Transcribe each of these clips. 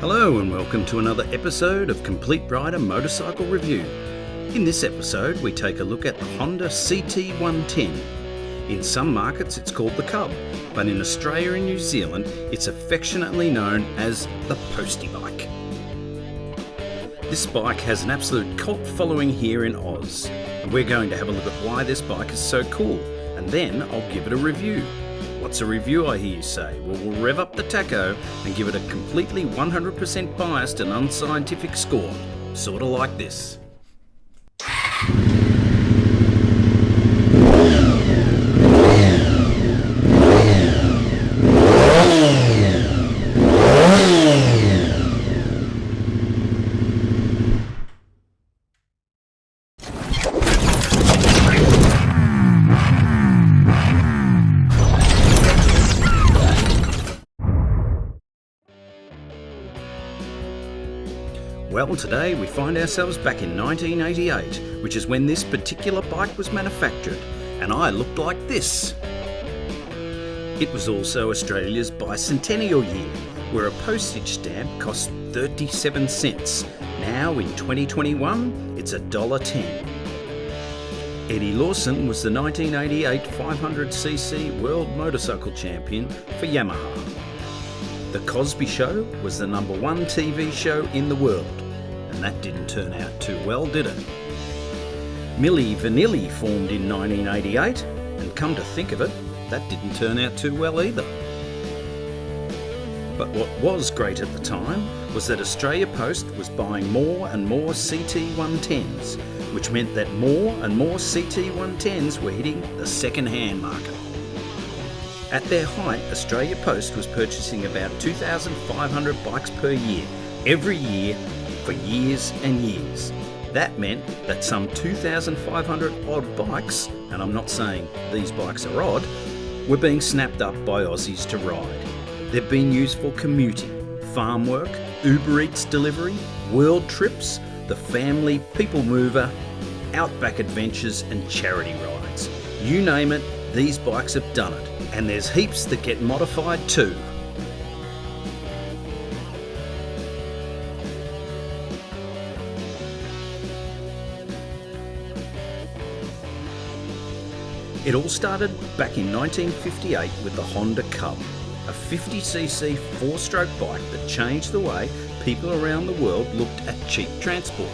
Hello and welcome to another episode of Complete Rider Motorcycle Review. In this episode we take a look at the Honda CT110. In some markets it's called the Cub, but in Australia and New Zealand it's affectionately known as the Postie Bike. This bike has an absolute cult following here in Oz, and we're going to have a look at why this bike is so cool, and then I'll give it a review. What's a review, I hear you say? Well, we'll rev up the tacho and give it a completely 100% biased and unscientific score. Sorta like this. Well, today we find ourselves back in 1988, which is when this particular bike was manufactured, and I looked like this. It was also Australia's bicentennial year, where a postage stamp cost 37 cents. Now in 2021, it's $1.10. Eddie Lawson was the 1988 500cc World Motorcycle Champion for Yamaha. The Cosby Show was the #1 TV show in the world, and that didn't turn out too well, did it? Milli Vanilli formed in 1988, and come to think of it, that didn't turn out too well either. But what was great at the time was that Australia Post was buying more and more CT110s, which meant that more and more CT110s were hitting the second-hand market. At their height, Australia Post was purchasing about 2,500 bikes per year, every year, for years and years. That meant that some 2,500 odd bikes, and I'm not saying these bikes are odd, were being snapped up by Aussies to ride. They've been used for commuting, farm work, Uber Eats delivery, world trips, the family people mover, outback adventures and charity rides. You name it, these bikes have done it. And there's heaps that get modified too. It all started back in 1958 with the Honda Cub, a 50cc four-stroke bike that changed the way people around the world looked at cheap transport.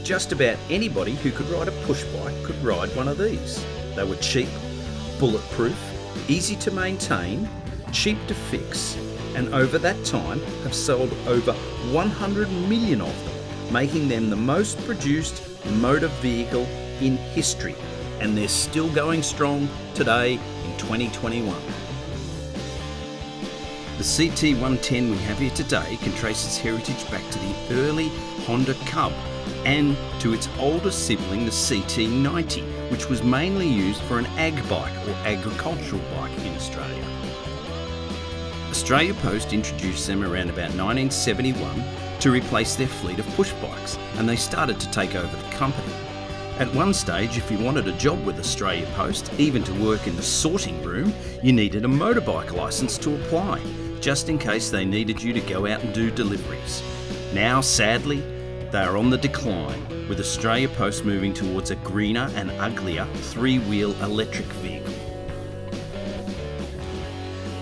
Just about anybody who could ride a push bike could ride one of these. They were cheap, bulletproof, easy to maintain, cheap to fix, and over that time have sold over 100 million of them, making them the most produced motor vehicle in history, and they're still going strong today in 2021. The CT110 we have here today can trace its heritage back to the early Honda Cub and to its older sibling, the CT90, which was mainly used for an ag bike or agricultural bike in Australia. Australia Post introduced them around about 1971 to replace their fleet of push bikes, and they started to take over the company. At one stage, if you wanted a job with Australia Post, even to work in the sorting room, you needed a motorbike licence to apply, just in case they needed you to go out and do deliveries. Now, sadly, they are on the decline, with Australia Post moving towards a greener and uglier three-wheel electric vehicle.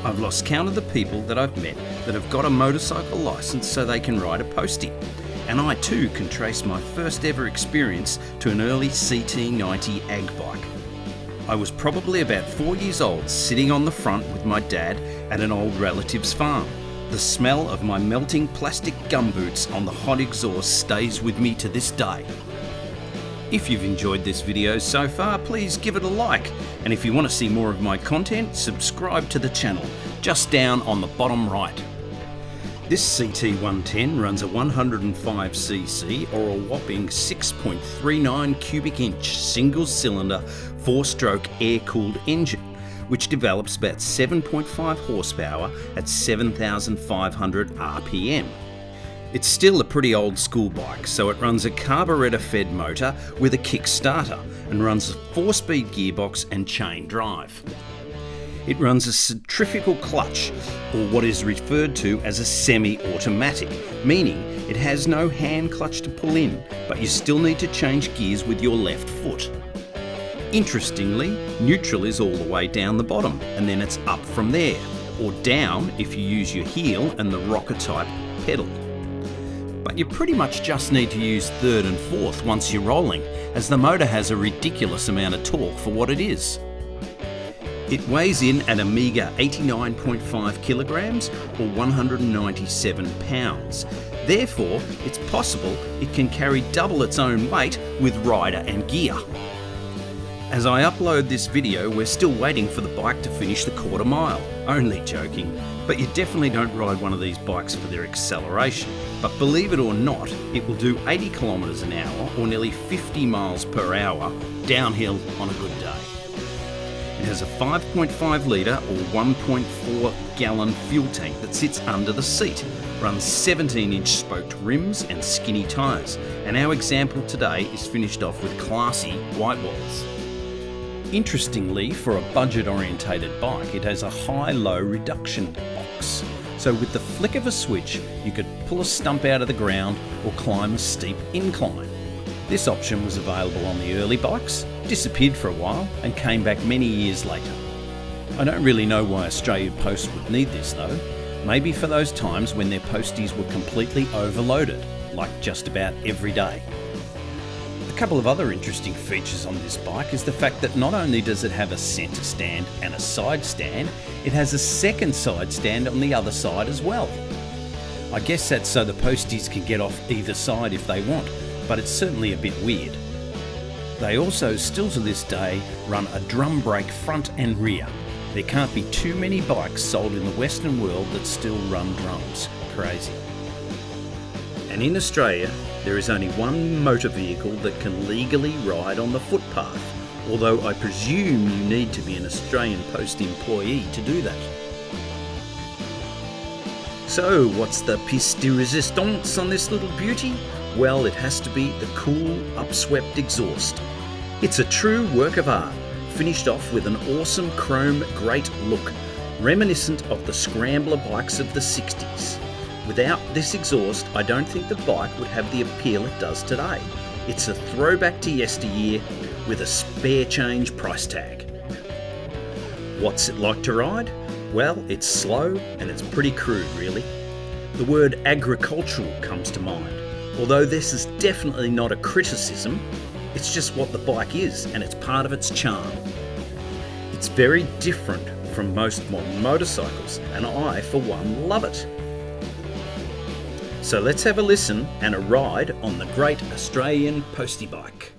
I've lost count of the people that I've met that have got a motorcycle licence so they can ride a postie, and I too can trace my first ever experience to an early CT90 ag bike. I was probably about 4 years old, sitting on the front with my dad at an old relative's farm. The smell of my melting plastic gumboots on the hot exhaust stays with me to this day. If you've enjoyed this video so far, please give it a like, and if you want to see more of my content, subscribe to the channel, just down on the bottom right. This CT110 runs a 105cc or a whopping 6.39 cubic inch single cylinder 4-stroke air-cooled engine, which develops about 7.5 horsepower at 7,500 RPM. It's still a pretty old school bike, so it runs a carburetor-fed motor with a kick starter and runs a 4-speed gearbox and chain drive. It runs a centrifugal clutch, or what is referred to as a semi-automatic, meaning it has no hand clutch to pull in, but you still need to change gears with your left foot. Interestingly, neutral is all the way down the bottom, and then it's up from there, or down if you use your heel and the rocker type pedal. But you pretty much just need to use third and fourth once you're rolling, as the motor has a ridiculous amount of torque for what it is. It weighs in at a meagre 89.5 kilograms or 197 pounds. Therefore, it's possible it can carry double its own weight with rider and gear. As I upload this video, we're still waiting for the bike to finish the quarter mile. Only joking. But you definitely don't ride one of these bikes for their acceleration. But believe it or not, it will do 80 kilometers an hour or nearly 50 miles per hour downhill on a good day. It has a 5.5 litre or 1.4 gallon fuel tank that sits under the seat, runs 17-inch spoked rims and skinny tyres, and our example today is finished off with classy white walls. Interestingly, for a budget-orientated bike, it has a high-low reduction box. So with the flick of a switch, you could pull a stump out of the ground or climb a steep incline. This option was available on the early bikes, disappeared for a while, and came back many years later. I don't really know why Australia Post would need this though. Maybe for those times when their posties were completely overloaded, like just about every day. A couple of other interesting features on this bike is the fact that not only does it have a centre stand and a side stand, it has a second side stand on the other side as well. I guess that's so the posties can get off either side if they want, but it's certainly a bit weird. They also, still to this day, run a drum brake front and rear. There can't be too many bikes sold in the Western world that still run drums. Crazy. And in Australia, there is only one motor vehicle that can legally ride on the footpath, although I presume you need to be an Australian Post employee to do that. So, what's the pièce de résistance on this little beauty? Well, it has to be the cool, upswept exhaust. It's a true work of art, finished off with an awesome chrome great look, reminiscent of the scrambler bikes of the 60s. Without this exhaust, I don't think the bike would have the appeal it does today. It's a throwback to yesteryear with a spare change price tag. What's it like to ride? Well, it's slow and it's pretty crude really. The word agricultural comes to mind. Although this is definitely not a criticism, it's just what the bike is and it's part of its charm. It's very different from most modern motorcycles and I, for one, love it. So let's have a listen and a ride on the great Australian Postie Bike.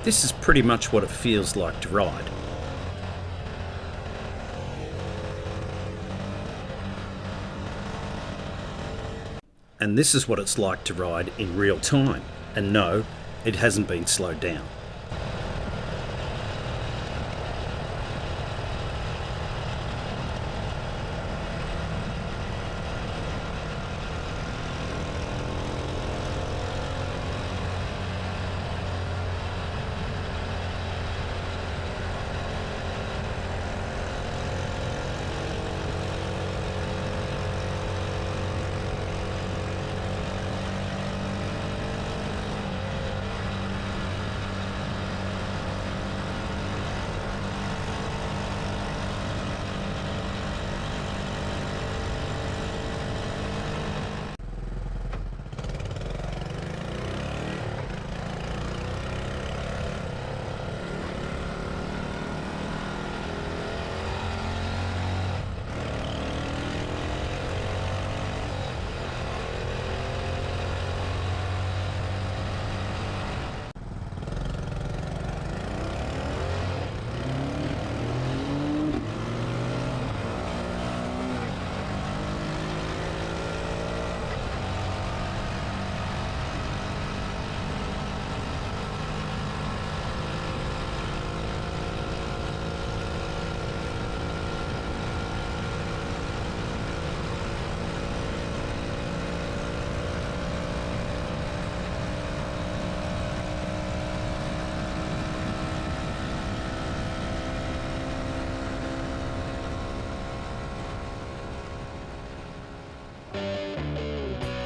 This is pretty much what it feels like to ride. And this is what it's like to ride in real time. And no, it hasn't been slowed down.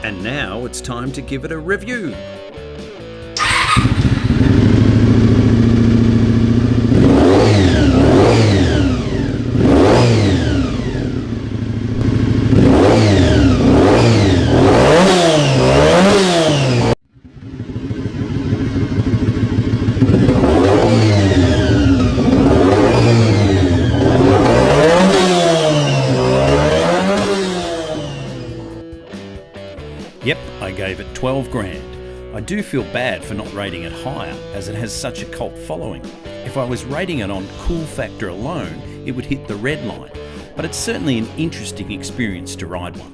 And now it's time to give it a review. Yep, I gave it 12 grand. I do feel bad for not rating it higher, as it has such a cult following. If I was rating it on cool factor alone, it would hit the red line, but it's certainly an interesting experience to ride one.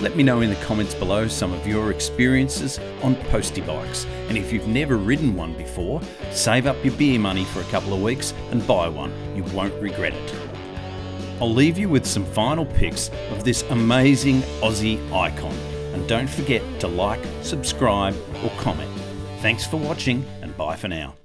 Let me know in the comments below some of your experiences on postie bikes, and if you've never ridden one before, save up your beer money for a couple of weeks and buy one. You won't regret it. I'll leave you with some final pics of this amazing Aussie icon. And don't forget to like, subscribe or comment. Thanks for watching and bye for now.